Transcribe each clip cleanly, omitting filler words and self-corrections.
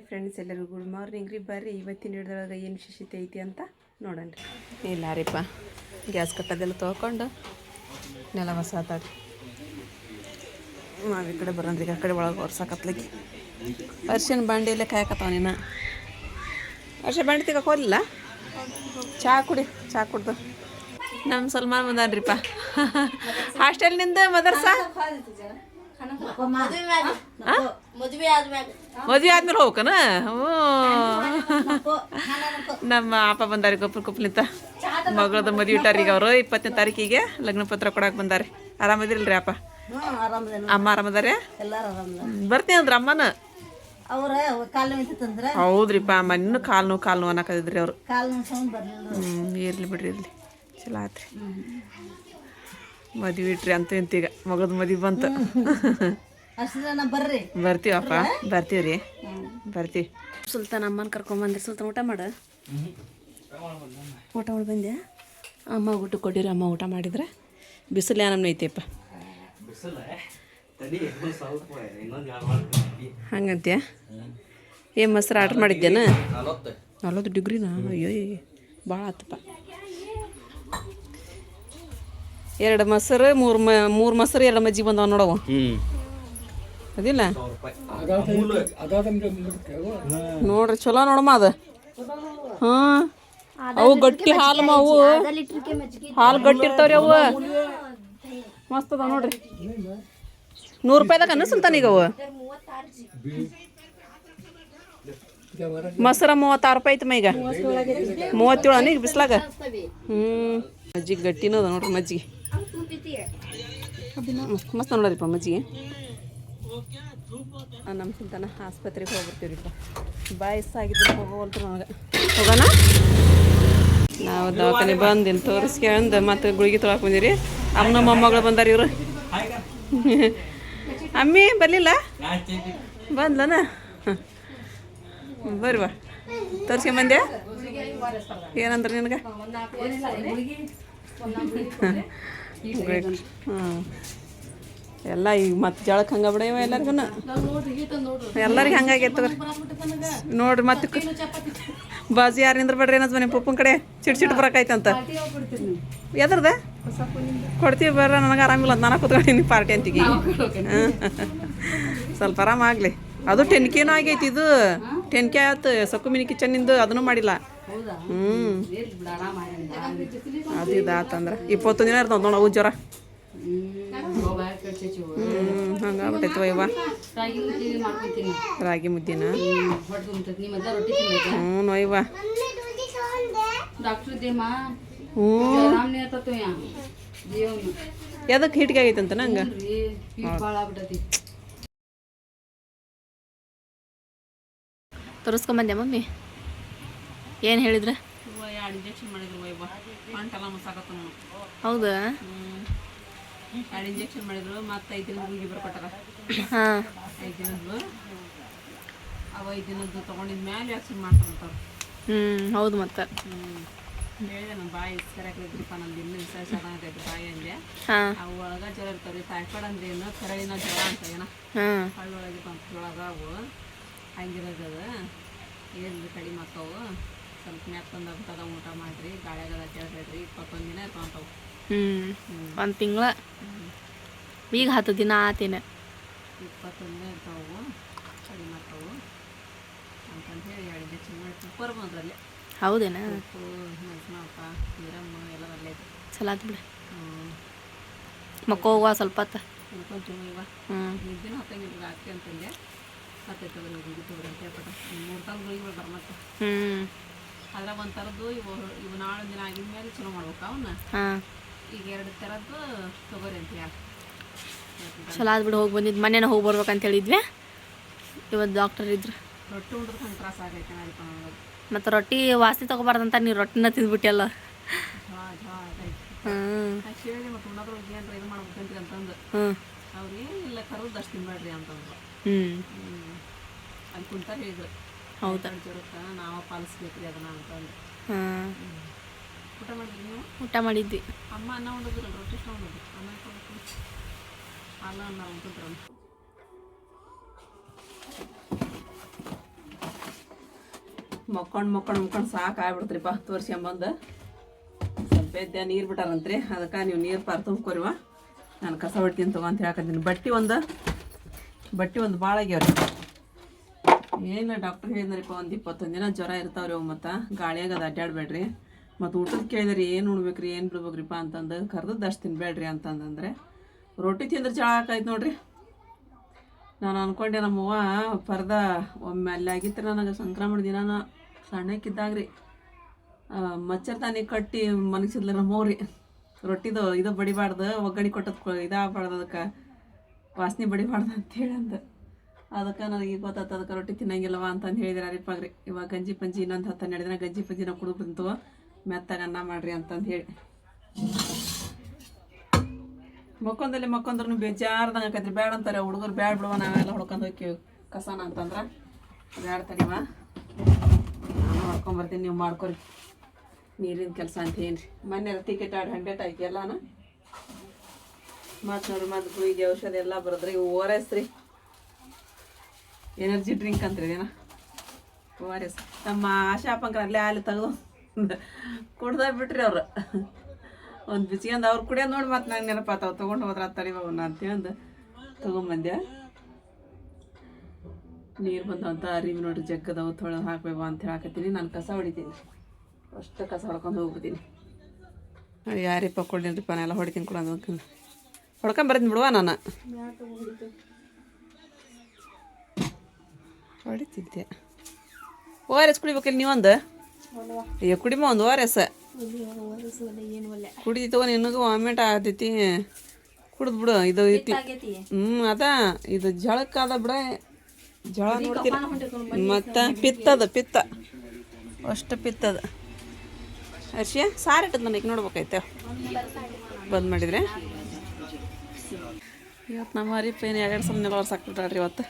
Hi friends, ಎಲ್ಲರಿಗೂ good morning ರೀ. ಬರ್ರಿ ಇವತ್ತಿನ ಹಿಡ್ದೊಳಗೆ ಏನು ವಿಶೇಷತೆ ಐತಿ ಅಂತ ನೋಡೋಣ ರೀ. ಇಲ್ಲ ರೀಪ್ಪ, ಗ್ಯಾಸ್ ಕಟ್ಟೋದೆಲ್ಲ ತೊಳ್ಕೊಂಡು ನೆಲ ಹೊಸಾತಾಡ್ರಿ. ನಾವು ಈ ಕಡೆ ಬರೋಣ್ರಿ, ಆ ಕಡೆ ಒಳಗೆ ಒರ್ಸಾಕತ್ಲಿಕ್ಕೆ ಅರ್ಶಿನ ಬಾಂಡೆಯಲ್ಲೇ ಕಾಯಕತ್ತಾವ. ನೀನು ಅರ್ಶಿನ ಬಾಂಡೆ ತೆಗಕ್ಕೆ ಹೋಗಲಿಲ್ಲ? ಚಹಾ ಕುಡಿ, ಚಹಾ ಕುಡ್ದು ನಮ್ಮ ಸಲ್ಮಾನ್ ಬಂದಾನ್ರಿಪ್ಪ. ಹಾಸ್ಟೆಲ್ನಿಂದ ಮದರ್ಸಾ ಮದುವೆ ಆದ್ಮೇಲೆ ಹೋಗ್ಕನ. ನಮ್ಮ ಅಪ್ಪ ಬಂದಾರಿ ಗೊಬ್ಬರ ಕುಪ್ಪಲಿಂತ. ಮಗಳದ ಮದುವೆ ಇಟ್ಟಾರೀಗ ಅವರು 20ನೇ ತಾರೀಕಿಗೆ ಲಗ್ನ ಪತ್ರ ಕೊಡಕ್ಕೆ ಬಂದಾರಿ. ಆರಾಮದಿರಲ್ರಿ ಅಪ್ಪ? ಅಮ್ಮ ಆರಾಮದಾರೆ? ಬರ್ತೀನಿ ಅಂದ್ರ ಅಮ್ಮನ. ಹೌದ್ರಿಪ್ಪ, ಮಣ್ಣು ಕಾಲು ನೋವು ಅನ್ನಕದಿದ್ರಿ ಅವರು. ಇರ್ಲಿ ಬಿಡ್ರಿ, ಇರ್ಲಿ, ಚಲೋ ಆತ್ರಿ. ಮದುವೆ ಇಟ್ರಿ ಅಂತೂ ಇಂತೀಗ ಮಗದ ಮದುವೆ ಬಂತು. ಬರ್ತೀವಪ್ಪ, ಬರ್ತೀವ್ರಿ, ಬರ್ತೀವಿ. ಸುಲ್ತಾನ್ ಅಮ್ಮನ ಕರ್ಕೊಂಬಂದ್ರಿ. ಸುಲ್ತಾನ್ ಊಟ ಮಾಡ. ಊಟ ಮಾಡಿ ಬಂದೆ. ಅಮ್ಮ ಊಟ ಕೊಟ್ಟಿರಿ. ಅಮ್ಮ ಊಟ ಮಾಡಿದ್ರೆ ಬಿಸಿಲು ಏನಮ್ಮ ಐತಿಯಪ್ಪ. ಹಂಗಂತೀಯ? ಏನು ಮೊಸರು ಆರ್ಡ್ರ್ ಮಾಡಿದ್ದೇನ? 40 ಡಿಗ್ರಿನಾ? ಅಯ್ಯೋ, ಭಾಳ ಆತಪ್ಪ. 2 ಮೊಸರು, 3 ಮೊಸರು, 2 ಮಜ್ಜಿಗೆ ಬಂದವ ನೋಡವು. ಅದಿಲ್ಲ ನೋಡ್ರಿ, ಚಲೋ ನೋಡಮ್ಮ ಅದು. ಹಾಂ, ಅವು ಗಟ್ಟಿ ಹಾಲು, ಅವು ಹಾಲು ಗಟ್ಟಿ ಇರ್ತಾವ್ರಿ. ಅವು ಮಸ್ತ್ ಅದಾವ ನೋಡ್ರಿ. 100 ರೂಪಾಯಿದಾಗ ಅನ್ನಿಸುತ್ತಾನ ಈಗ. ಅವು ಮೊಸರ 36 ರೂಪಾಯಿ ಐತಮ್ಮ ಈಗ. 37 ಅನ್ನ ಈಗ ಬಿಸ್ಲಾಗ. ಮಜ್ಜಿಗೆ ಗಟ್ಟಿನೂ ಅದ ನೋಡ್ರಿ. ಮಜ್ಜಿಗೆ ಮಸ್ತ್ ನೋಡ್ರಿಪ್ಪ ಮಜ್ಜಿಗೆ. ನಮ್ಮ ಸುಲ್ತಾನ ಆಸ್ಪತ್ರೆಗೆ ಹೋಗ್ಬಿಡ್ತೀವ್ರಿಪ್ಪ. ಬಾಯಸ್ಸಾಗಿದ್ದು ಹೋಗೋಲ್ತು ನನಗೆ. ಹೋಗೋಣ. ನಾವು ದವಾಖಾನೆ ಬಂದಿಲ್ಲ ತೋರಿಸ್ಕೊಂಡು ಮತ್ತೆ ಗುಳಿಗೆ ತೊಳಕ್ಕೆ ಬಂದಿರಿ. ಅಮ್ಮನ ಮೊಮ್ಮಗಳು ಬಂದಾರ ಇವರು. ಅಮ್ಮಿ ಬರಲಿಲ್ಲ? ಬಂದ್ಲನ? ಬರ್ರಿ ಬಾ, ತೋರಿಸ್ಕೊಂಬಂದೆ. ಏನಂದ್ರೆ ನಿನಗೆ? ಹಾಂ, ಎಲ್ಲ ಈಗ ಮತ್ತೆ ಜಳಕ್ಕೆ ಹಂಗೆ ಬಿಡ ಎಲ್ಲರಿಗೂ. ಎಲ್ಲರಿಗೆ ಹಂಗಾಗೈತೆ ನೋಡ್ರಿ. ಮತ್ತೆ ಬಾಜು ಯಾರು ನಿಂದ್ರ ಬಿಡ್ರಿ ಏನದು ಮನೆ ಪಪ್ಪನ ಕಡೆ ಚಿಟ್ ಬರೋಕಾಯ್ತಂತ. ಎದ್ರದ ಕೊಡ್ತೀವಿ ಬರ್ರ, ನನಗೆ ಆರಾಮಿಲ್ಲ ಅಂತ ನಾನು ಕೂತ್ಕೊಂಡಿನಿ ಪಾರ್ಟಿ ಅಂತೀಗಿ. ಸ್ವಲ್ಪ ಆರಾಮಾಗಲಿ. ಅದು 10Kನೂ ಆಗೈತಿ. ಇದು 10K ಆಯ್ತು. ಸೊಕ್ಕು ಮಿನಿ ಕಿಚನ್ನಿಂದು ಅದನ್ನೂ ಮಾಡಿಲ್ಲ. ಅದು ಇದಾತಂದ್ರೆ 21 ದಿನ ಇರ್ತಾವ ನೋಡು. ಅವು ಜ್ವರ ಹಂಗಾಗ್ಬಿಟ್ಟೈತವ ಇವ. ರಾಗಿ ಮುದ್ದಿನ? ಹ್ಞೂ ನೋಯ್ವ. ಎದಕ್ಕೆ ಹಿಟ್ಗೆ ಆಗೈತಂತ ನಂಗೆ. ತೋರಿಸ್ಕೊಂಬಂದೆ ಮಮ್ಮಿ. ಏನು ಹೇಳಿದ್ರೆ? 2 ಇಂಜೆಕ್ಷನ್ ಮಾಡಿದ್ರು ವೈವ. ಅಂಟೆಲ್ಲ ಮಸಾಕತ್ತ. ಹೌದಾ? 2 ಇಂಜೆಕ್ಷನ್ ಮಾಡಿದ್ರು. ಮತ್ತು 5 ದಿನದ ಗುಳಿಗೆ ಬರ್ಕೊಟ್ಟಾರ. ಹಾಂ, 5 ದಿನದ್ದು. ಅವು 5 ದಿನದ್ದು ತೊಗೊಂಡಿದ ಮೇಲೆ ವ್ಯಾಕ್ಸಿನ್ ಮಾಡ್ತಾರಂತಾರೆ. ಹೌದು. ಮತ್ತು ಹೇಳಿದೆ ನಮ್ಮ ಬಾಯಿ ಸರಿಯಾಗಿದ್ರಿಪ್ಪ. ನಮ್ದು ಇನ್ನೂ ಚೆನ್ನಾಗೈತೆ ಬಾಯಿ ಅಂದೆ. ಅವು ಒಳಗೆ ಜ್ವರ ಇರ್ತಾವೆ. ಟೈಫಾಯ್ಡ್ ಅಂದ್ರೆ ಏನು, ಕರಳಿನ ಜ್ವರ ಅಂತ ಏನ ಹಳ್ಳೊಳಗೆ ಒಳಗೆ ಅವು ಹಂಗಿರೋದದ. ಏನು ಕಡಿಮೆ ಆಕ್ಕವು. ಸ್ವಲ್ಪ ಮ್ಯಾಕ್ತಂದ ಊಟ ಮಾಡಿರಿ, ಗಾಳಿಯಾಗದ ಕೇಳ್ಬೇಡ್ರಿ. 21 ದಿನ ಇರ್ತಾವಂತವು. 1 ತಿಂಗಳ. ಈಗ 10 ದಿನ ಆತೇನ. 21 ದಿನ ಇರ್ತಾವು, ಕಡಿಮೆ ಆಕ್ಕವು ಅಂತಂದು ಹೇಳಿ 2 ಇಂಜೆಕ್ಷನ್ ಮಾಡಿ ಬರ್ಬೋದ್ರಲ್ಲಿ. ಹೌದೇನ? ಉಪ್ಪು, ಮೆಣಸಿನಪ್ಪ, ನೀರಮ್ಮ ಎಲ್ಲ ಒಳ್ಳೆ ಇದೆ. ಚಲೋ ಆತು ಬಿಡು. ಮಕ್ಕೋ ಸ್ವಲ್ಪ ಹೊತ್ತು ತಿಳ್ಕೊಂತೀವಿ ಇವ. ನಿದ್ದಿನ ಹೊತ್ತಂಗಿಲ್ಲ ಆಗ್ತಿ ಅಂತಂದೆ. ಹತ್ತೈತದ ಗುಳಿಗೆ ತಗೋರಂತೆ ಹೇಳ್ಬಿಟ್ಟು 3 ತಾಸು ಗುಳಿಗೆ ಬರ್ಮತ್ತೆ. ಅದ್ರಾಗ 1 ಥರದ್ದು ಇವು ನಾಳೆ ದಿನ ಆಗಿದ ಮೇಲೆ ಚಲೋ ಮಾಡ್ಬೇಕು ಅವನ್ನ. ಈಗ 2 ಥರದ್ದು ತಗೋರಿ ಅಂತ ಯಾಕೆ ಚಲೋ ಆದ್ಬಿಡು. ಹೋಗಿ ಬಂದಿದ್ದು ಮೊನ್ನೆ ಹೋಗಿ ಬರ್ಬೇಕಂತ ಹೇಳಿದ್ವಿ. ಇವತ್ತು ಡಾಕ್ಟರ್ ಇದ್ರು. ರೊಟ್ಟಿ ಉಂಡ್ರೆ ಹಂಗೆ ತ್ರಾಸ ಆಗೈತೆ ನನಗೆ. ಮತ್ತು ರೊಟ್ಟಿ ವಾಸನೆ ತೊಗೋಬಾರ್ದಂತ ನೀವು ರೊಟ್ಟಿನ ತಿಂದ್ಬಿಟ್ಟಿಲ್ಲ. ಹೇಳಿದೆ ಮತ್ತು ಉಣ್ಣಾದ್ರೂ ಏನಾರ ಇದು ಮಾಡ್ಬೇಕಂತ ಅಂತಂದು. ಅವ್ರು ಏನಿಲ್ಲ ಕರೋದು ಅಷ್ಟು ತಿನ್ಬೇಡ್ರಿ ಅಂತಂದ್ರು. ಅಲ್ಲಿ ಕುಂತಾರ ಹೇಳಿದ್ರು. ಹೌದಾ? ಜ್ವರಕ್ಕೆ ನಾವು ಪಾಲಿಸ್ಬೇಕ್ರಿ ಅದನ್ನ ಅಂತಂದು. ಊಟ ಮಾಡಿದ್ವಿ ನೀವು? ಊಟ ಮಾಡಿದ್ವಿ. ಅಮ್ಮ ಅನ್ನ ಉಂಡಿದ್ರಲ್ಲ, ರೊಟ್ಟಿ ಇಷ್ಟ ಉಂಡಿದ್ವಿ. ಅನ್ನ ಅಲ್ಲ ಅನ್ನ ಉಂಟಿದ್ರು. ಮಕ್ಕೊಂಡು ಸಾಕು ಆಗ್ಬಿಡ್ತ್ರಿಪ್ಪ ತೋರ್ಸ್ಕೊಂಬಂದು ಸ್ವಲ್ಪ ಎದ್ದೆ ನೀರು ಬಿಟ್ಟಾರಂತ್ರಿ ಅದಕ್ಕೆ ನೀವು ನೀರು ಪಾರು ತುಂಬ್ಕೊರಿವ ನಾನು ಕಸ ಹೊಡ್ತೀನಿ ತಗೋ ಅಂತ ಹೇಳಕತ್ತೀನಿ ಬಟ್ಟೆ ಒಂದು ಭಾಳ ಆಗ್ಯಾವ್ರಿ ಏನಿಲ್ಲ ಡಾಕ್ಟರ್ ಹೇಳಿದ್ರಿಪ್ಪ ಒಂದು 21 ದಿನ ಜ್ವರ ಇರ್ತಾವ್ರಿ ಅವು ಮತ್ತು ಗಾಳಿಯಾಗದು ಅಡ್ಡಾಡಬೇಡ್ರಿ ಮತ್ತು ಊಟದ ಕೇಳಿದ್ರಿ ಏನು ಉಣ್ಬೇಕ್ರಿ ಏನು ಬಿಡ್ಬೇಕ್ರಿಪ್ಪ ಅಂತಂದು ಕರ್ದದ್ದು ಅಷ್ಟು ತಿನ್ಬೇಡ್ರಿ ಅಂತಂದ್ರೆ ರೊಟ್ಟಿ ತಿಂದ್ರೆ ಚಹಾ ಹಾಕಾಯ್ತು ನೋಡ್ರಿ ನಾನು ಅಂದ್ಕೊಂಡೆ ನಮ್ಮವ್ವ ಪರ್ದ ಒಮ್ಮೆ ಅಲ್ಲಿ ಆಗಿತ್ತು ನನಗೆ ಸಂಕ್ರಮಣ ದಿನ ಸಣ್ಣಕ್ಕಿದ್ದಾಗ್ರಿ ಮಚ್ಚರ್ತಾನೆ ಕಟ್ಟಿ ಮನಗಿಸಿದ್ಲ ನಮ್ಮವ್ರಿ ರೊಟ್ಟಿದು ಇದು ಬಡಿಬಾರ್ದು ಒಗ್ಗರಣೆ ಕೊಟ್ಟದ್ದು ಇದಾಗಬಾರ್ದು ಅದಕ್ಕೆ ವಾಸನೆ ಬಡಿಬಾರ್ದು ಅಂತೇಳಿ ಅದಕ್ಕೆ ನನಗೆ ಗೊತ್ತಾಯ್ತು ಅದಕ್ಕೆ ರೊಟ್ಟಿ ತಿನ್ನಂಗಿಲ್ಲವ ಅಂತಂದು ಹೇಳಿದ್ರೆ ಅರಿಪಾಗ್ರಿ ಇವಾಗ ಗಂಜಿ ಪಂಜಿ ಇನ್ನೊಂದು 10 ದಿನ ಗಂಜಿ ಪಂಜಿನ ಕುಡಿದ್ರಂತು ಮೆತ್ತಾಗ ಅನ್ನ ಮಾಡ್ರಿ ಅಂತಂದು ಹೇಳಿ ಮಕ್ಕೊಂದ್ರೂ ಬೇಜಾರ್ದಂಗೆ ಆಕೈತ್ರಿ ಬ್ಯಾಡ ಅಂತಾರೆ ಹುಡುಗರು ಬ್ಯಾಡ ಬಿಡುವ ನಾವೆಲ್ಲ ಹೊಡ್ಕೊಂಡು ಹೋಗ್ತೀವಿ ಕಸನ ಅಂತಂದ್ರೆ ಬ್ಯಾಡ ತಡಿವ ನಾನು ಹೊಡ್ಕೊಂಬರ್ತೀನಿ ನೀವು ಮಾಡ್ಕೊರಿ ನೀರಿನ ಕೆಲಸ ಅಂತ ಏನ್ರಿ ಮೊನ್ನೆ ಟಿಕೆಟ್ ಆಡಿ 100 ಆಯ್ತು ಎಲ್ಲಾನ ಮತ್ತು ನೋಡ್ರಿ ಮತ್ತು ಗುಳಿಗೆ ಔಷಧ ಎಲ್ಲ ಬರೋದ್ರಿ ORS ರೀ ಎನರ್ಜಿ ಡ್ರಿಂಕ್ ಅಂತ್ರಿ ಇದೇನ ORS ನಮ್ಮ ಆಶಾಪಂಕರ ಅಲ್ಲಿ ತೆಗೆದು ಕುಡ್ದ ಬಿಟ್ರಿ ಅವ್ರು ಒಂದು ಬಿಚ್ಕೊಂಡು ಅವ್ರು ಕುಡಿಯೋದು ನೋಡಿ ಮತ್ತು ನಂಗೆ ನೆನಪಾತಾವ ತೊಗೊಂಡು ಹೋದ್ರ ತಡಿಬವನ್ನ ಅಂತೇಳಿ ತೊಗೊಂಬಂದೆ ನೀರು ಬಂದಂತ ಅರಿವಿ ನೋಡ್ರಿ ಜಗ್ಗದವು ತೊಳೆದು ಹಾಕ್ಬೇಕು ಅಂತ ಹೇಳಕತ್ತೀನಿ ನಾನು ಕಸ ಹೊಡಿತೀನಿ ಅಷ್ಟು ಕಸ ಹೊಡ್ಕೊಂಡು ಹೋಗ್ಬಿಡ್ತೀನಿ ಯಾರಿಪ್ಪ ಕೊಡಿನ್ರಿಪ್ಪ ನಾನೆಲ್ಲ ಹೊಡಿತೀನಿ ಕೂಡ ಹೊಡ್ಕೊಂಬರ್ತೀನಿ ಬಿಡುವ ನಾನು ಹೊಡಿತಿದ್ದೆ ORS ಕುಡಿಬೇಕಿಲ್ಲ ನೀವೊಂದು ಅಯ್ಯೋ ಕುಡಿಮ ಒಂದು ORS ಕುಡಿದಿ ತಗೋ ನಿನಗೂ ವಾಮಿಟ್ ಆಗತೈತಿ ಕುಡ್ದು ಬಿಡು ಇದು ಐತಿ ಅದ ಇದು ಜಳಕ್ಕಾದ ಬಿಡ ಜಳ ನೋಡ್ತೀರಿ ಮತ್ತು ಪಿತ್ತ ಅಷ್ಟು ಪಿತ್ತದ ಅರ್ಶಿಯ ಸಾರಿಟ್ಟದ ನನಗೆ ನೋಡ್ಬೇಕಾಯ್ತು ಬಂದ್ ಮಾಡಿದ್ರೆ ಇವತ್ತು ನಮ್ಮ ಹರಿಪ್ಪ ಏನು 2 ಸಲ ನೆಲವರ್ಸ್ ಹಾಕ್ಬಿಟ್ಟಾಳ್ರಿ ಇವತ್ತು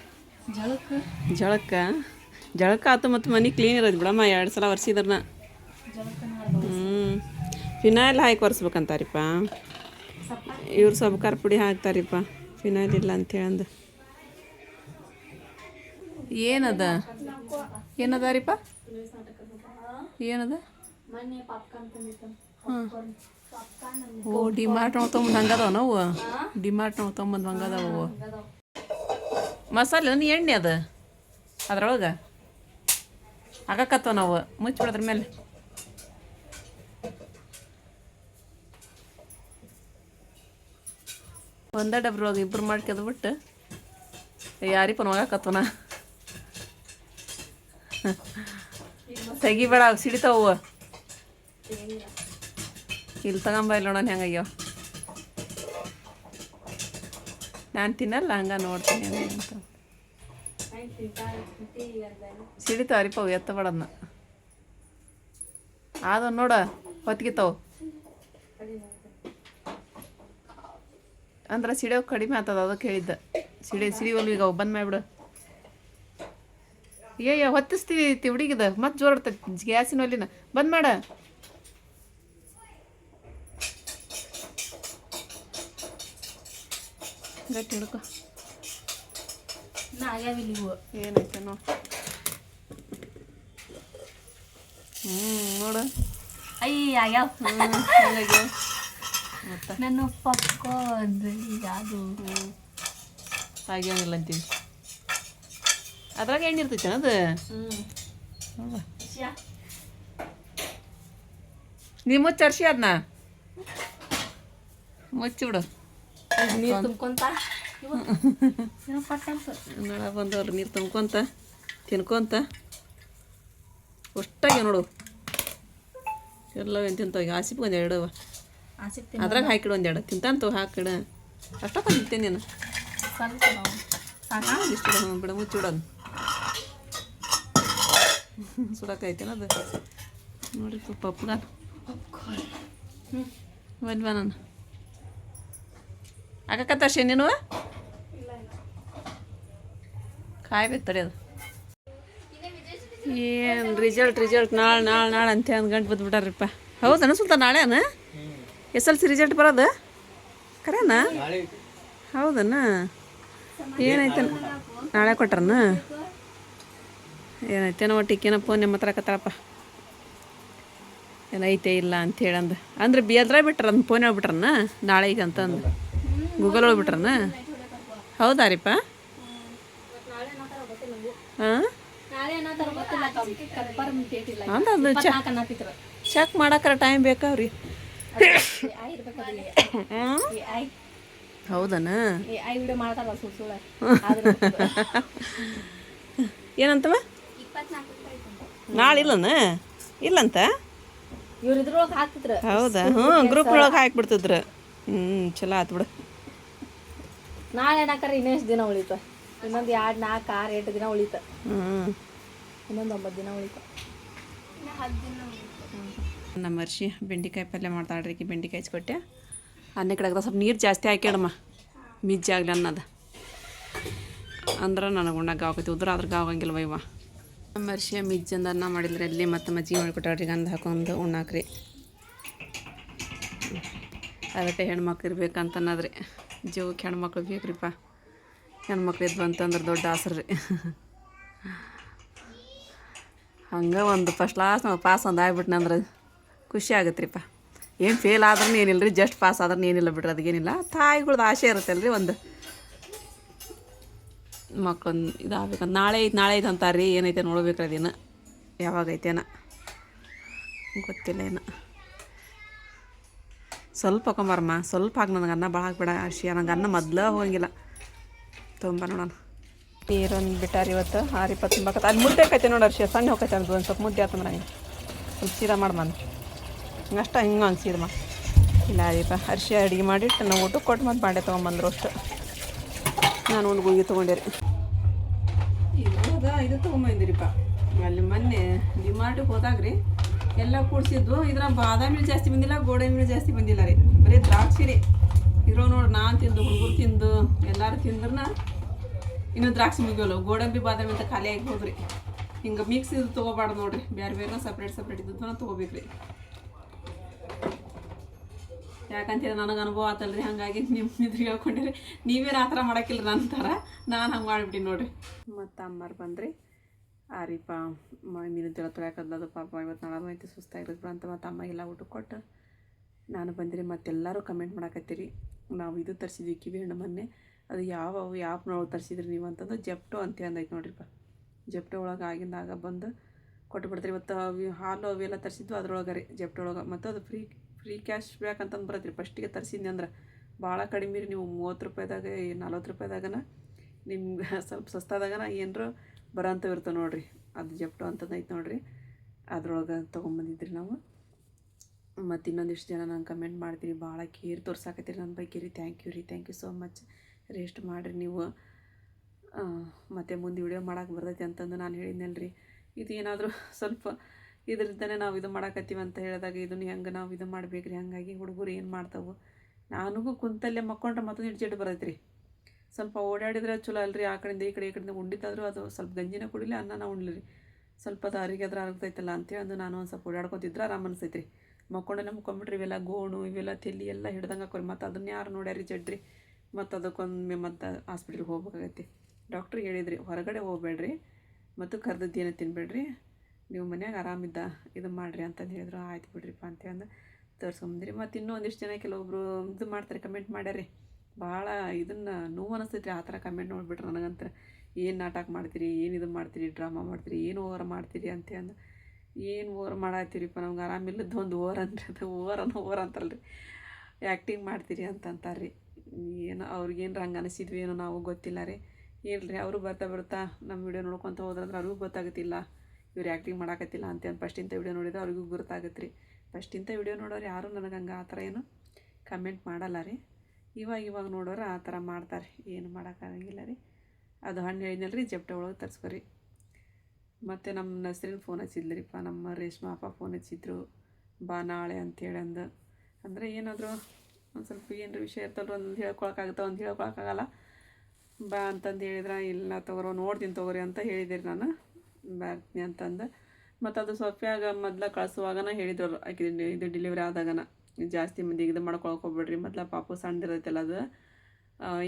ಜಳಕ್ಕೆ ಆತು ಮತ್ತು ಮನೆ ಕ್ಲೀನ್ ಇರೋದು ಬಿಡಮ್ಮ 2 ಸಲ ಒರೆಸಿದ್ರನ್ನ ಫಿನಾಯ್ಲ್ ಹಾಕಿ ಒರೆಸ್ಬೇಕಂತಾರಿಪ್ಪ ಇವ್ರು ಸಬ್ಕಾರ ಪುಡಿ ಹಾಕ್ತಾರಿಪ್ಪ ಫಿನಾಯ್ಲ್ ಇಲ್ಲ ಅಂತೇಳಿ ಏನದ ರೀಪ ಏನದ ಓ ಡಿಮಾರ್ಟ್ ನಾವು ತೊಗೊಂಬಂದು ಹಂಗದವ ನಾವು ಡಿಮಾರ್ಟ್ ನಾವು ತೊಗೊಂಬಂದು ಹಂಗದವ ಮಸಾಲೆ ಎಣ್ಣೆ ಅದ ಅದ್ರೊಳಗೆ ಹಾಕತ್ತವ ನಾವು ಮುಚ್ಚಿಬಿಡೋದ್ರ ಮೇಲೆ ಒಂದೇ ಡಬ್ರೊಳಗೆ 2 ಮಾಡ್ಕೊದ್ ಬಿಟ್ಟು ಯಾರಿಪ್ಪ ಹೋಗಾಕತ್ತವನ ತೆಗಿಬೇಡ ಸಿಡಿತಾವ ಇಲ್ಲಿ ತಗೊಂಬ ಇಲ್ಲ ನೋಡೋಣ ಹೆಂಗಾಗ್ಯಾವ ನಾನು ತಿನ್ನಲ್ಲ ಹಂಗೆ ನೋಡ್ತೀನಿ ಅಂತ ಸಿಡಿತಾವ್ರಿಪ್ಪ ಎತ್ತಬೇಡದನ್ನ ಆದ ನೋಡ ಹೊತ್ಗಿತಾವ ಅಂದ್ರೆ ಸಿಡಿಯೋ ಕಡಿಮೆ ಆಗ್ತದ ಅದಕ್ಕೆ ಹೇಳಿದ್ದ ಸಿಡಿವಲ್ವ ಈಗ ಬಂದ್ ಮಾಡಿಬಿಡು ಹೊತ್ತಿಸ್ತೀವಿ ತಿವ್ಡಿಗಿದ ಮತ್ತೆ ಜೋರ್ ಇರ್ತೈತಿ ಗ್ಯಾಸಿನ ಒಲಿನ ಬಂದ್ ಮಾಡ ಗಟ್ಟಿ ಹಿಡ್ಕೊ ಏನೈತೆ ನೋಡು ನೋಡು ಆಗ್ಯಾವ ನನ್ನ ಪಕ್ಕ ಅದು ಆಗ್ಯಾನಿಲ್ಲ ಅಂತೀವಿ ಅದ್ರಾಗ ಎಣ್ಣೆ ಇರ್ತೈತೆ ಅದು ನೀ ಮುಚ್ಚಿ ಅರ್ಶಿ ಅದನ್ನ ಮುಚ್ಚಿಬಿಡು ನೀರು ತುಂಬ್ಕೊಂತ ನಳ ಬಂದವ್ರು ನೀರು ತುಂಬ್ಕೊಂತ ತಿನ್ಕೊಂತ ಅಷ್ಟಾಗೆ ನೋಡು ಎಲ್ಲವೇನು ತಿಂತಾವ ಆಸಿಪ್ 1 2 ಅದ್ರಾಗ ಹಾಕಿಡು 1 2 ತಿಂತಾಂತವ ಹಾಕಿಡ ಅಷ್ಟೊತ್ತ ತಿಂತೇನೆ ನೀನು ಇಷ್ಟು ಬಿಡ ಮುಚ್ಚಿಬಿಡೋದು ಸುಡಕೈತೇನ ಅದು ನೋಡಿ ಪಪ್ಕಾರ್ನ್ ಬಂದ್ವಾ ನಾನು ಹಾಕಕತ್ತ ನೀನು ಕಾಯ್ಬೇಕು ತಡೆಯೋದು ಏನು ರಿಸಲ್ಟ್ ನಾಳೆ ಅಂತ ಗಂಟು ಬಿದ್ದುಬಿಟ್ಟಾರಪ್ಪ ಹೌದು ಅನಿಸುತ್ತ ನಾಳೆನ SLC ರಿಸಲ್ಟ್ ಬರೋದು ಕರೆನಾ ಹೌದನ ಏನೈತೆ ನಾಳೆ ಕೊಟ್ರನ ಏನೈತೇನೋ ಒಟ್ಟಿಕ್ಕೇನೋ ಫೋನ್ ನಿಮ್ಮ ಹತ್ರ ಕತ್ತಾಳಪ್ಪ ಏನೈತೆ ಇಲ್ಲ ಅಂತೇಳಿ ಅಂದ್ರೆ ಎದ್ರ ಬಿಟ್ರ ಅಂದ್ ಫೋನ್ ಹೇಳ್ಬಿಟ್ರನ್ನ ನಾಳೆಗೆ ಅಂತಂದು ಗೂಗಲ್ ಒಳಗೆ ಬಿಟ್ರನ್ನ ಹೌದಾ ರೀಪ್ಪ ಹಾಂ ಅಂದ್ರೆ ಅದು ಚೆಕ್ ಮಾಡಕ್ಕಾರ ಟೈಮ್ ಬೇಕಾವ್ರಿ ಹೌದನ ಏನಂತವ ನಾಳೆ ಇಲ್ಲನ ಇಲ್ಲಂತ ಇವ್ರಿದ್ರೊಳಗೆ ಹಾಕ್ತಿದ್ರ ಹೌದಾ ಹ್ಞೂ ಗ್ರೂಪ್ನೊಳಗೆ ಹಾಕ್ಬಿಡ್ತಿದ್ರು ಚಲೋ ಆತು ಬಿಡು ನಾಳೆ ಏನಾಕಾರ ಇನ್ನೆಷ್ಟು ದಿನ ಉಳಿತ ಇನ್ನೊಂದು 2 4 6 8 ದಿನ ಉಳಿತ ಇನ್ನೊಂದು 9 ದಿನ ಉಳಿತ ನಮ್ಮ ಅರ್ಶಿ ಬೆಂಡೆಕಾಯಿ ಪಲ್ಯ ಮಾಡ್ತಾಳ್ರಿ ಈಕಿ ಬೆಂಡೆಕಾಯಿ ಹಚ್ಕೊಟ್ಟೆ ಅನ್ನೆ ಕಡೆಗೆ ಸ್ವಲ್ಪ ನೀರು ಜಾಸ್ತಿ ಹಾಕ್ಯಾಡಮ್ಮ ಮಿಜ್ಜಾಗ್ಲಿ ಅನ್ನೋದು ಅಂದ್ರೆ ನನಗೆ ಉಣ್ಣಾಗ ಆಕೈತಿ ಉದ್ರ ಅದ್ರಾಗ ಆಗಂಗಿಲ್ವ ಇವ ನಮ್ಮ ಅರ್ಶಿಯ ಮಿಜ್ಜಂದು ಅನ್ನ ಮಾಡಿದ್ರೆ ಅಲ್ಲಿ ಮತ್ತು ಮಜ್ಜಿಗೆ ಮಾಡಿಕೊಟ್ಟಾಳ್ರಿ ಗಂಧ ಹಾಕೊಂಡು ಉಣ್ಣಾಕ್ರಿ ಅದಕ್ಕೆ ಹೆಣ್ಮಕ್ಳು ಇರ್ಬೇಕಂತ ಅನ್ನೋದ್ರಿ ಜೀವಕ್ಕೆ ಹೆಣ್ಮಕ್ಳು ಬೇಕ್ರಿಪ್ಪ ಹೆಣ್ಮಕ್ಳು ಇದ್ವು ಅಂತಂದ್ರೆ ದೊಡ್ಡ ಆಸರು ರೀ ಹಂಗೆ ಒಂದು ಫಸ್ಟ್ ಕ್ಲಾಸ್ ನಾವು ಪಾಸ್ ಒಂದು ಆಗ್ಬಿಟ್ನೆ ಅಂದ್ರೆ ಖುಷಿ ಆಗತ್ರಿಪ್ಪ ಏನು ಫೇಲ್ ಆದ್ರೂ ಏನಿಲ್ಲ ರೀ ಜಸ್ಟ್ ಪಾಸ್ ಆದ್ರೂ ಏನಿಲ್ಲ ಬಿಡ್ರಿ ಅದಕ್ಕೇನಿಲ್ಲ ತಾಯಿಗಳ್ದು ಆಸೆ ಇರುತ್ತಲ್ಲ ರೀ ಒಂದು ಮಕ್ಕಳೊಂದು ಇದಾಗಬೇಕಂತ ನಾಳೆ ಐತೆ ಅಂತಾರೆ ರೀ ಏನೈತೆ ನೋಡ್ಬೇಕ್ರಿ ಅದೇನು ಯಾವಾಗೈತೇನ ಗೊತ್ತಿಲ್ಲ ಏನು ಸ್ವಲ್ಪ ಹಾಕೊಂಬಾರಮ್ಮ ಸ್ವಲ್ಪ ಹಾಕಿ ನನಗೆ ಅನ್ನ ಭಾಳ ಹಾಕ್ಬೇಡ ಅರ್ಶಿ ನನಗೆ ಅನ್ನ ಮೊದ್ಲು ಹೋಗಂಗಿಲ್ಲ ತೊಗೊಂಬ ನೋಡೋಣ ನೀರೊಂದು ಬಿಟ್ಟಾರ ಇವತ್ತು 6:20 ತುಂಬಾಕತ್ತ ಅಲ್ಲಿ ಮುದ್ದೆ ಆಕೈತೆ ನೋಡಿ ಅರ್ಶಿ ಸಣ್ಣ ಹೋಗೈತೆ ಅಂತ ಒಂದು ಸ್ವಲ್ಪ ಮುದ್ದೆ ಆತಂದ್ರೆ ಹಂಗೆ ಸ್ವಲ್ಪ ಸೀದಾ ಮಾಡ್ಬಂದು ಅಷ್ಟ ಹಿಂಗೆ ಹಂಗೆ ಸೀದಾ ಇಲ್ಲ ಅದೀಪ ಅರ್ಶಿ ಅಡುಗೆ ಮಾಡಿಟ್ಟು ನಾವು ಊಟಕ್ಕೆ ಕೊಟ್ಟು ಮತ್ತು ಬಾಂಡೆ ತೊಗೊಂಬಂದ್ರು ಅಷ್ಟು ನಾನು ಒಂದು ಗುಳಿಗೆ ತೊಗೊಂಡೆ ರೀ ಇದು ತೊಗೊಂಬಂದಿರಿಪ್ಪ ಅಲ್ಲಿ ಮೊನ್ನೆ ಡಿಮಾರ್ಟಿಗೆ ಹೋದಾಗ್ರಿ ಎಲ್ಲ ಕೂಡಿಸಿದ್ವು ಇದ್ರ ಬಾದಾಮಿ ಜಾಸ್ತಿ ಬಂದಿಲ್ಲ ಗೋಡಂಬಿ ಜಾಸ್ತಿ ಬಂದಿಲ್ಲ ರೀ ಬರೀ ದ್ರಾಕ್ಷಿ ರೀ ಇರೋ ನೋಡಿ ನಾನು ತಿಂದು ಹುಡುಗರು ತಿಂದು ಎಲ್ಲರೂ ತಿಂದ್ರನ ಇನ್ನೂ ದ್ರಾಕ್ಷಿ ಮುಗಿಯೋಲ್ಲ ಗೋಡಂಬಿ ಬಾದಾಮಿ ಅಂತ ಖಾಲಿ ಆಗಿ ಹೋದ್ರಿ ಹಿಂಗೆ ಮಿಕ್ಸ್ ಇದು ತೊಗೋಬಾರ್ದು ನೋಡಿರಿ ಬೇರೆ ಸಪ್ರೇಟ್ ಇದ್ದದನ್ನ ತೊಗೋಬೇಕ್ರಿ ಯಾಕಂತೇಳಿ ನನಗೆ ಅನುಭವ ಆತಲ್ರಿ ಹಾಗಾಗಿ ನಿಮ್ಮ ಇದ್ರಿಗೆ ಹೇಳ್ಕೊಂಡಿರಿ ನೀವೇನು ಆ ಥರ ಮಾಡೋಕ್ಕಿಲ್ಲ ನನ್ನ ಥರ ನಾನು ಹಂಗೆ ಮಾಡಿಬಿಟ್ಟು ನೋಡಿರಿ ಮತ್ತು ಅಮ್ಮಾರು ಬಂದ್ರಿ ಆರಿಪ ಮೀನು ತೊಳ್ಯಾಕದ್ಲದು ಪಾಪ ಇವತ್ತು ನಾಳೆ ಐತಿ ಸುಸ್ತಾಗಿರೋದು ಅಂತ ಮತ್ತು ಅಮ್ಮಾಗೆಲ್ಲ ಊಟಕ್ಕೆ ಕೊಟ್ಟು ನಾನು ಬಂದಿರಿ ಮತ್ತೆಲ್ಲರೂ ಕಮೆಂಟ್ ಮಾಡಾಕತ್ತೀರಿ ನಾವು ಇದು ತರಿಸಿದ್ವಿ ಕಿವಿ ಹಣ್ಣು ಮೊನ್ನೆ ಅದು ಯಾವ ಆ್ಯಪ್ನೊಳಗೆ ತರಿಸಿದ್ರಿ ನೀವು ಅಂತಂದು ಜೆಪ್ಟೋ ಅಂತ ಅಂದೈತೆ ನೋಡ್ರಿಪ್ಪ ಜೆಪ್ಟೋ ಒಳಗೆ ಆಗಿಂದಾಗ ಬಂದು ಕೊಟ್ಟು ಬಿಡ್ತೀರಿ ಇವತ್ತು ಹಾಲು ಅವೆಲ್ಲ ತರಿಸಿದ್ವು ಅದ್ರೊಳಗೆ ರೀ ಜೆಪ್ಟೋ ಒಳಗೆ ಮತ್ತು ಅದು ಫ್ರೀ ಕ್ಯಾಶ್ ಬ್ಯಾಕ್ ಅಂತಂದು ಬರತ್ರಿ ಫಸ್ಟಿಗೆ ತರಿಸಿದ್ನಿ ಅಂದ್ರೆ ಭಾಳ ಕಡಿಮೆ ರೀ ನೀವು 30 ರೂಪಾಯಿದಾಗ 40 ರೂಪಾಯಿದಾಗನ ನಿಮ್ಗೆ ಸ್ವಲ್ಪ ಸಸ್ತಾದಾಗನ ಏನರು ಬರೋಂಥವು ಇರ್ತವೆ ನೋಡಿರಿ ಅದು ಜೆಪ್ಟೋ ಅಂತಂದು ಐತೆ ನೋಡಿರಿ ಅದ್ರೊಳಗೆ ತೊಗೊಂಬಂದಿದ್ರಿ ನಾವು ಮತ್ತು ಇನ್ನೊಂದಿಷ್ಟು ಜನ ನಾನು ಕಮೆಂಟ್ ಮಾಡ್ತೀರಿ ಭಾಳ ಕೇರ್ ತೋರ್ಸಾಕತ್ತೀರಿ ನನ್ನ ಬಗ್ಗೆ ರೀ thank you so much rest ಮಾಡಿರಿ ನೀವು ಮತ್ತು ಮುಂದೆ ವಿಡಿಯೋ ಮಾಡೋಕೆ ಬರ್ತೈತಿ ಅಂತಂದು ನಾನು ಹೇಳಿದ್ನಲ್ರಿ ಇದು ಏನಾದರೂ ಸ್ವಲ್ಪ ಇದರಿಂದನೇ ನಾವು ಇದು ಮಾಡಾಕತ್ತೀವಿ ಅಂತ ಹೇಳಿದಾಗ ಇದನ್ನು ಹೆಂಗೆ ನಾವು ಇದು ಮಾಡಬೇಕ್ರಿ ಹಾಗಾಗಿ ಹುಡುಗರು ಏನು ಮಾಡ್ತಾವೆ ನನಗೂ ಕುಂತಲ್ಲೇ ಮಕ್ಕೊಂಡ್ರೆ ಮತ್ತೊಂದು ಇಡ್ಜೆಡ್ ಬರೈತ್ರಿ ಸ್ವಲ್ಪ ಓಡಾಡಿದ್ರೆ ಚಲೋ ಅಲ್ರಿ ಆ ಕಡೆಯಿಂದ ಈ ಕಡೆಯಿಂದ ಉಂಡಿತಾದರೂ ಅದು ಸ್ವಲ್ಪ ಗಂಜಿನ ಕುಡಿಲಿ ಅನ್ನನ ಉಣ್ಲಿ ಸ್ವಲ್ಪ ಅದು ಅರಿಗೆ ಅದ್ರ ಆಗ್ತೈತಲ್ಲ ಅಂತೇಳಿ ಅಂದು ನಾನು ಒಂದು ಸ್ವಲ್ಪ ಓಡಾಡ್ಕೊತಿದ್ರೆ ಆರಾಮ ಅನಿಸ್ತೈತ್ರಿ ಮಕ್ಕೊಂಡೆಲ್ಲ ಮುಕ್ಕೊಂಬಿಟ್ರಿ ಇವೆಲ್ಲ ಗೋಣು ಇವೆಲ್ಲ ತೆಲಿ ಎಲ್ಲ ಹಿಡ್ದಂಗೆ ಹಾಕೋರಿ ಮತ್ತು ಅದನ್ನ ಯಾರು ನೋಡ್ಯಾರಿ ಜಡ್ರಿ ಮತ್ತು ಅದಕ್ಕೊಮ್ಮೆ ಮತ್ತು ಹಾಸ್ಪಿಟ್ಲಿಗೆ ಹೋಗ್ಬೇಕಾಗೈತಿ ಡಾಕ್ಟ್ರಿಗೆ ಹೇಳಿದ್ರಿ ಹೊರಗಡೆ ಹೋಗ್ಬೇಡ್ರಿ ಮತ್ತು ಕರ್ದದ್ದೇನು ತಿನ್ಬೇಡ್ರಿ ನೀವು ಮನ್ಯಾಗ ಆರಾಮಿದ್ದ ಇದು ಮಾಡಿರಿ ಅಂತಂದು ಹೇಳಿದ್ರು ಆಯ್ತು ಬಿಡ್ರಿಪ್ಪ ಅಂತೇಳಿ ತೋರಿಸ್ಕೊಂಬಂದಿರಿ ಮತ್ತು ಇನ್ನೂ ಒಂದಿಷ್ಟು ಜನ ಕೆಲವೊಬ್ರು ಇದು ಮಾಡ್ತಾರೆ ಕಮೆಂಟ್ ಮಾಡ್ಯಾರಿ ಭಾಳ ಇದನ್ನು ನೋವು ಅನಿಸ್ತೈತ್ರಿ ಆ ಥರ ಕಮೆಂಟ್ ನೋಡಿಬಿಟ್ರೆ ನನಗಂತ ಏನು ನಾಟಕ ಮಾಡ್ತೀರಿ ಏನು ಇದು ಮಾಡ್ತೀರಿ ಡ್ರಾಮಾ ಮಾಡ್ತೀರಿ ಏನು ಓವರ್ ಮಾಡ್ತೀರಿ ಅಂತಂದು ಏನು ಓವರ್ ಮಾಡತ್ತೀರಿಪ್ಪ ನಮ್ಗೆ ಆರಾಮಿಲ್ಲದ್ದು ಒಂದು ಓವರ್ ಅಂದ್ರೆ ಅದು ಓವರ್ ಅಂತಾರಲ್ರಿ ಆ್ಯಕ್ಟಿಂಗ್ ಮಾಡ್ತೀರಿ ಅಂತಾರೆ ರೀ ಏನೋ ಅವ್ರಿಗೇನು ಹಂಗೆ ಅನಿಸಿದ್ವಿ ಏನೋ ನಾವು ಗೊತ್ತಿಲ್ಲ ರೀ ಇಲ್ರಿ ಅವರು ಬರ್ತಾ ನಮ್ಮ ವಿಡಿಯೋ ನೋಡ್ಕೊತ ಹೋದ್ರಂದ್ರೆ ಅವ್ರಿಗೂ ಗೊತ್ತಾಗುತ್ತಿಲ್ಲ ಇವ್ರು ಆ್ಯಕ್ಟಿಂಗ್ ಮಾಡಾಕತ್ತಿಲ್ಲ ಅಂತೇಳಿ ಫಸ್ಟಿಂತ ವಿಡಿಯೋ ನೋಡಿದ್ರೆ ಅವ್ರಿಗೂ ಗೊತ್ತಾಗತ್ತೆ ರೀ ಫಸ್ಟಿಂತ ವಿಡಿಯೋ ನೋಡೋರು ಯಾರೂ ನನಗೆ ಹಂಗೆ ಆ ಥರ ಏನು ಕಮೆಂಟ್ ಮಾಡಲ್ಲ ರೀ ಇವಾಗ ನೋಡೋರು ಆ ಥರ ಮಾಡ್ತಾರೆ ಏನು ಮಾಡೋಕ್ಕಾಗಂಗಿಲ್ಲ ರೀ ಅದು ಹಣ್ಣು ಹೇಳಿದ್ನಲ್ಲ ರೀ ಜೆಪ್ಟೋ ಒಳಗೆ ತರಿಸ್ಕೊರಿ ಮತ್ತು ನಮ್ಮ ನಸ್ರಿನ ಫೋನ್ ಹಚ್ಚಿದ್ಲರಿಪ್ಪ ನಮ್ಮ ರೇಷ್ಮಾ ಅಪ್ಪ ಫೋನ್ ಹಚ್ಚಿದ್ರು ಬಾ ನಾಳೆ ಅಂತೇಳಿ ಅಂದರೆ ಏನಾದರೂ ಒಂದು ಸ್ವಲ್ಪ ಏನಾರ ವಿಷಯ ಇರ್ತಲ್ರಿ ಒಂದು ಹೇಳ್ಕೊಳಕ್ಕಾಗುತ್ತೆ ಒಂದು ಹೇಳ್ಕೊಳಕ್ಕಾಗಲ್ಲ ಬಾ ಅಂತಂದು ಹೇಳಿದ್ರೆ ಇಲ್ಲ ನೋಡ್ತೀನಿ ತಗೋರಿ ಅಂತ ಹೇಳಿದಿರಿ ನಾನು ಬರ್ತೀನಿ ಅಂತಂದು ಮತ್ತು ಅದು ಸೊಪ್ಪಿಯಾಗ ಮೊದಲು ಕಳಿಸುವಾಗನ ಹೇಳಿದ್ರು ಆಕೆ ಇದು ಡೆಲಿವರಿ ಆದಾಗನ ಜಾಸ್ತಿ ಮಂದಿಗೆ ಇದು ಮಾಡ್ಕೊಳಕ್ಕೆ ಹೋಗ್ಬೇಡ್ರಿ ಮೊದಲು ಪಾಪು ಸಣ್ಣದಿರತ್ತಲ್ಲ ಅದು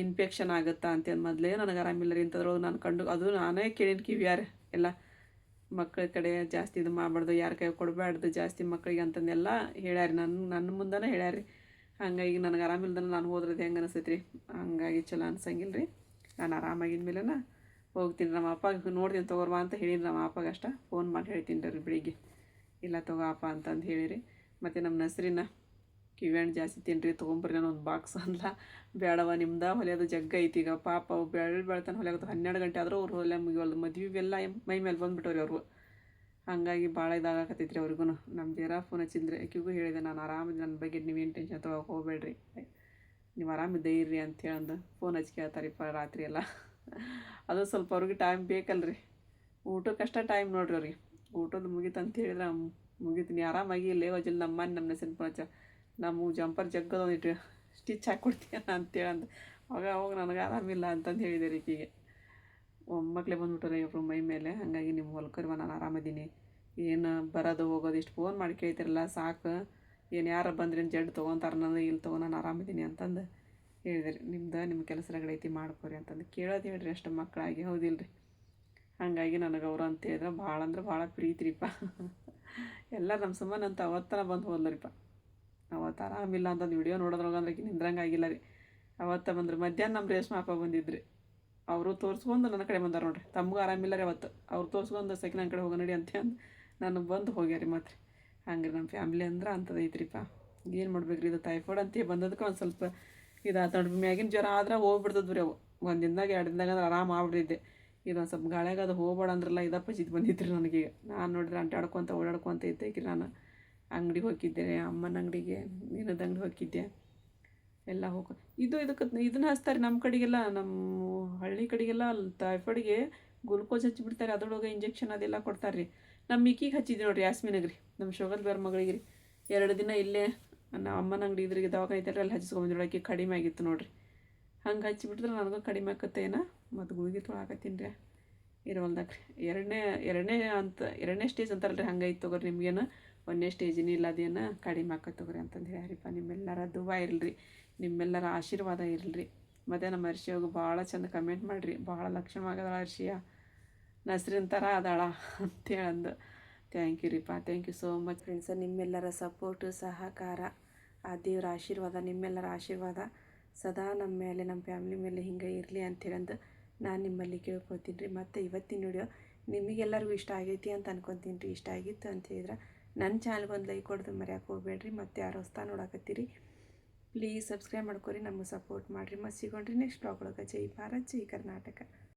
ಇನ್ಫೆಕ್ಷನ್ ಆಗುತ್ತಾ ಅಂತಂದು ಮೊದಲೇ ನನಗೆ ಆರಾಮಿಲ್ಲ ರೀ ಇಂಥದ್ರೊಳಗೆ ನಾನು ಕಂಡು ಅದು ನಾನೇ ಕೇಳೀನಿ ಕಿವಿಯಾರೆ ಎಲ್ಲ ಮಕ್ಕಳ ಕಡೆ ಜಾಸ್ತಿ ಇದು ಮಾಡಬಾರ್ದು, ಯಾರ ಕೈ ಕೊಡಬಾರ್ದು ಜಾಸ್ತಿ ಮಕ್ಕಳಿಗೆ ಅಂತಂದೆಲ್ಲ ಹೇಳ್ಯಾರಿ. ನನ್ನ ಮುಂದೆನೇ ಹೇಳ್ಯಾರಿ. ಹಂಗಾಗಿ ನನಗೆ ಆರಾಮಿಲ್ದನ ನಾನು ಹೋದ್ರದ್ದು ಹೆಂಗೆ ಅನಿಸ್ತೈತೆ ರೀ. ಹಂಗಾಗಿ ಚಲೋ ಅನ್ಸಂಗಿಲ್ಲ ರೀ. ನಾನು ಆರಾಮಾಗಿನ ಮೇಲೆನ ಹೋಗ್ತೀನಿ. ನಮ್ಮ ಅಪ್ಪಗೆ ನೋಡ್ತೀನಿ ತೊಗೊರ್ವಾ ಅಂತ ಹೇಳಿರಿ. ನಮ್ಮ ಅಪ್ಪಗೆ ಅಷ್ಟ ಫೋನ್ ಮಾಡಿ ಹೇಳ್ತೀನಿ ರೀ ಬೆಳಿಗ್ಗೆ, ಇಲ್ಲ ತಗೋ ಅಪ್ಪ ಅಂತಂದು ಹೇಳಿರಿ. ಮತ್ತು ನಮ್ಮ ನಸ್ರಿನ ಕಿವ್ಯಾಣ್ ಜಾಸ್ತಿ ತಿನ್ನಿರಿ, ತೊಗೊಂಬರ್ರಿ ನಾನು ಒಂದು ಬಾಕ್ಸ್ ಅಂದ್ಲ. ಬೇಡವ ನಿಮ್ದು ಹೊಲಿಯೋದು ಜಗ್ಗ ಐತಿ ಈಗ, ಪಾಪ ಅವು ಬೆಳ್ತಾನೆ ಹೊಲಿಯಾಗತ್ತು. 12 ಗಂಟೆ ಆದರೂ ಅವ್ರು ಹೊಲ ಮುಗಿವಲ್ದು. ಮದುವೆ ಎಲ್ಲ ಮೈ ಮೇಲೆ ಬಂದುಬಿಟ್ಟವ್ರಿ ಅವರು. ಹಾಗಾಗಿ ಭಾಳ ಇದಾಗಕತ್ತೈತ್ರಿ ಅವ್ರಿಗೂ. ನಮ್ಮ ಜರ ಫೋನ್ ಹಚ್ಚಿದ್ರೆ ಆಕಿಗೂ ಹೇಳಿದೆ, ನಾನು ಆರಾಮಿದ್ದೆ, ನನ್ನ ಬಗ್ಗೆ ನೀವೇನು ಟೆನ್ಷನ್ ತೊಗೊಳಕ್ಕೆ ಹೋಗ್ಬೇಡ್ರಿ, ನೀವು ಆರಾಮಿದ್ದೀರಿ ಅಂತ ಹೇಳಂದು ಫೋನ್ ಹಚ್ಚಿ ಕೇಳ್ತಾರಿಪ್ಪ ರಾತ್ರಿ ಎಲ್ಲ. ಅದು ಸ್ವಲ್ಪ ಅವ್ರಿಗೆ ಟೈಮ್ ಬೇಕಲ್ರಿ, ಊಟಕ್ಕಷ್ಟ ಟೈಮ್ ನೋಡ್ರಿ ಅವ್ರಿಗೆ. ಊಟದ್ದು ಮುಗೀತು ಅಂತ ಹೇಳಿದ್ರೆ ಮುಗೀತು, ನೀ ಆರಾಮಾಗಿ ಇಲ್ಲೇ ವಜಲ್ ನಮ್ಮ ನೆಸನ್ ಫೋನ್ ಹಚ್ಚ, ನಮ್ಮ ಜಂಪರ್ ಜಗ್ಗದ ಒಂದಿಟ್ಟು ಸ್ಟಿಚ್ ಹಾಕ್ಕೊಡ್ತೀಯ ಅಂತೇಳಂದು. ಅವಾಗ ನನಗೆ ಆರಾಮಿಲ್ಲ ಅಂತಂದು ಹೇಳಿದೆ ರೀ ಈಕಿಗೆ. ಒಮ್ಮಕ್ಕಳೇ ಬಂದುಬಿಟ್ರೆ ಇಬ್ಬರು ಮೈ ಮೇಲೆ. ಹಾಗಾಗಿ ನಿಮ್ಮ ಹೊಲ್ಕರಿವ ನಾನು ಆರಾಮದೀನಿ, ಏನು ಬರೋದು ಹೋಗೋದು ಇಷ್ಟು ಫೋನ್ ಮಾಡಿ ಕೇಳ್ತಿರಲ್ಲ ಸಾಕು, ಏನು ಯಾರು ಬಂದ್ರೇನು ಜಡ್ ತೊಗೊತಾರೆ ನನಗೆ, ಇಲ್ಲಿ ತೊಗೊ ನಾನು ಆರಾಮಿದ್ದೀನಿ ಅಂತಂದು ಹೇಳಿದೆ ರೀ. ನಿಮ್ಮ ಕೆಲಸ ರಗಡೈತಿ ಮಾಡ್ಕೊರಿ ಅಂತಂದು ಕೇಳೋದು ಹೇಳ್ರಿ ಅಷ್ಟು ಮಕ್ಕಳಾಗಿ, ಹೌದಿಲ್ಲ ರೀ. ಹಾಗಾಗಿ ನನಗೆ ಅವರು ಅಂತ ಹೇಳಿದ್ರೆ ಭಾಳ ಅಂದ್ರೆ ಭಾಳ ಪ್ರೀತಿ ರೀಪ್ಪ. ಎಲ್ಲ ನಮ್ಮ ಸುಮ್ಮನೆ ಅಂತ ಅವತ್ತನ ಬಂದು ಹೋದ್ಲರಿಪ್ಪ. ಅವತ್ತು ಆರಾಮಿಲ್ಲ ಅಂತಂದು ವಿಡಿಯೋ ನೋಡೋದ್ರೊಳಗಂದ್ರೆ ನಿಂದ್ರಂಗೆ ಆಗಿಲ್ಲ ರೀ. ಅವತ್ತು ಬಂದ್ರೆ ಮಧ್ಯಾಹ್ನ ನಮ್ಮ ರೇಷ್ಮೆ ಅಪ್ಪ ಬಂದಿದ್ರಿ. ಅವರು ತೋರಿಸ್ಕೊಂಡು ನನ್ನ ಕಡೆ ಬಂದಾರ ನೋಡ್ರಿ. ತಮಗೂ ಆರಾಮಿಲ್ಲ ರೀ ಅವತ್ತು. ಅವ್ರು ತೋರಿಸ್ಕೊಂಡು ಸೆಕೆ ನನ್ನ ಕಡೆ ಹೋಗೋ ನಡಿ ಅಂತ ಅಂದು ನನಗೆ ಬಂದು ಹೋಗ್ಯಾರಿ ಮಾತ್ರ. ಹಂಗೆ ನಮ್ಮ ಫ್ಯಾಮ್ಲಿ ಅಂದ್ರೆ ಅಂಥದ್ದೈತ್ರಿಪ್ಪ. ಏನು ಮಾಡ್ಬೇಕ್ರಿ, ಇದು ಟೈಫಾಯ್ಡ್ ಅಂತ ಬಂದದಕ್ಕೆ ಒಂದು ಸ್ವಲ್ಪ ಇದಾಯ್ತು ನೋಡ್ರಿ. ಮ್ಯಾಗಿನ ಜ್ವರ ಆದ್ರೆ ಹೋಗ್ಬಿಡ್ತದ್ರಿ ಅವು. ಒಂದು ದಿನದಾಗ 2 ದಿನದಾಗ ಅಂದ್ರೆ ಆರಾಮ ಆಗ್ಬಿಟ್ಟಿದ್ದೆ. ಇದೊಂದು ಸ್ವಲ್ಪ ಗಾಳಿಯಾಗ ಅದು ಹೋಗ್ಬೇಡ ಅಂದ್ರಲ್ಲ, ಇದಪ್ಪ ಜಿದ್ದು ಬಂದಿತ್ತು ರೀ ನನಗೀಗ. ನಾನು ನೋಡಿದ್ರೆ ಅಂಟಾಡ್ಕೊತ ಓಡಾಡ್ಕೊತ ಇದ್ದೆಕಿ. ನಾನು ಅಂಗಡಿಗೆ ಹೋಗಿದ್ದೆ, ಅಮ್ಮನ ಅಂಗಡಿಗೆ, ಮೀನದ ಅಂಗಡಿ ಹೋಗಿದ್ದೆ, ಎಲ್ಲ ಇದನ್ನ ಹಚ್ತಾರೆ ನಮ್ಮ ಕಡೆಗೆಲ್ಲ. ನಮ್ಮ ಹಳ್ಳಿ ಕಡೆಗೆಲ್ಲ ಟೈಫಾಯ್ಡಿಗೆ ಗ್ಲುಕೋಸ್ ಹಚ್ಚಿಬಿಡ್ತಾರೆ, ಅದ್ರೊಳಗೆ ಇಂಜೆಕ್ಷನ್ ಅದೆಲ್ಲ ಕೊಡ್ತಾರೆ ರೀ. ನಮ್ಮ ಮಿಕ್ಕಿಗೆ ಹಚ್ಚಿದ್ವಿ ನೋಡಿರಿ, ಯಾಸ್ಮಿನಿಗೆ ರೀ, ನಮ್ಮ ಶೋಗಲ್ ಬೇರೆ ಮಗಳಿಗೆ ರೀ. 2 ದಿನ ಇಲ್ಲೇ ನಮ್ಮ ಅಮ್ಮನ ಅಂಗಡಿ ಇದ್ರಿಗೆ ದವಾಖಾನೆ ಐತಾರೆ ಅಲ್ಲಿ ಹಚ್ಚಿಸ್ಕೊಂಡ್ಬಿಡೋಕೆ ಕಡಿಮೆ ಆಗಿತ್ತು ನೋಡಿರಿ. ಹಂಗೆ ಹಚ್ಚಿಬಿಟ್ರೆ ನನಗೂ ಕಡಿಮೆ ಆಕತ್ತೇನ. ಮತ್ತು ಗುಳಿಗೆ ತೊಗೊಳಕತ್ತೀನಿ ರೀ ಇರೋಲ್ದಾಗ ರೀ. ಎರಡನೇ ಸ್ಟೇಜ್ ಅಂತಾರಲ್ರಿ, ಹಂಗೈತೆ ತೊಗೊರಿ ನಿಮ್ಗೇನು 1ನೇ ಸ್ಟೇಜಿನ ಇಲ್ಲ, ಅದೇನು ಕಡಿಮೆ ಆಕತ್ತೆ ತೊಗೊರಿ ಅಂತಂದು ಹೇಳ್ಯಾರಿಪ್ಪ. ನಿಮ್ಮೆಲ್ಲರ ದುವಾ ಇರಲ್ರಿ, ನಿಮ್ಮೆಲ್ಲರ ಆಶೀರ್ವಾದ ಇರಲ್ರಿ. ಮತ್ತು ನಮ್ಮ ಅರ್ಶಿಯಾಗೂ ಭಾಳ ಚಂದ ಕಮೆಂಟ್ ಮಾಡಿರಿ, ಭಾಳ ಲಕ್ಷಣವಾಗದಾಳ ಅರ್ಶಿಯ, ನಸ್ರಿನ ಥರ ಅದಾಳ ಅಂತೇಳಂದು. ಥ್ಯಾಂಕ್ ಯು ರೀಪ್ಪ, thank you so much friends. ನಿಮ್ಮೆಲ್ಲರ ಸಪೋರ್ಟು ಸಹಕಾರ, ಆ ದೇವರ ಆಶೀರ್ವಾದ, ನಿಮ್ಮೆಲ್ಲರ ಆಶೀರ್ವಾದ ಸದಾ ನಮ್ಮ ಮೇಲೆ, ನಮ್ಮ ಫ್ಯಾಮ್ಲಿ ಮೇಲೆ ಹಿಂಗೆ ಇರಲಿ ಅಂತೇಳಂದು ನಾನು ನಿಮ್ಮಲ್ಲಿ ಕೇಳ್ಕೊತೀನಿ ರೀ. ಮತ್ತು ಇವತ್ತಿನ ವಿಡಿಯೋ ನಿಮಗೆಲ್ಲರಿಗೂ ಇಷ್ಟ ಆಗೈತಿ ಅಂತ ಅನ್ಕೊತೀನಿ ರೀ. ಇಷ್ಟ ಆಗಿತ್ತು ಅಂತ ಹೇಳಿದ್ರೆ ನನ್ನ ಚಾನಲ್ಗೆ ಒಂದು ಲೈಕ್ ಕೊಡೋದು ಮರ್ಯಾಕೆ ಹೋಗ್ಬೇಡ್ರಿ. ಮತ್ತು ಯಾರು ಹೊಸ್ತಾ ನೋಡಕತ್ತೀರಿ ಪ್ಲೀಸ್ ಸಬ್ಸ್ಕ್ರೈಬ್ ಮಾಡ್ಕೊರಿ, ನಮಗೆ ಸಪೋರ್ಟ್ ಮಾಡಿರಿ. ಮತ್ತು ಸಿಗೋಣ್ರಿ ನೆಕ್ಸ್ಟ್ ಬ್ಲಾಗ್ ಒಳಗೆ. ಜೈ ಭಾರತ್, ಜೈ ಕರ್ನಾಟಕ.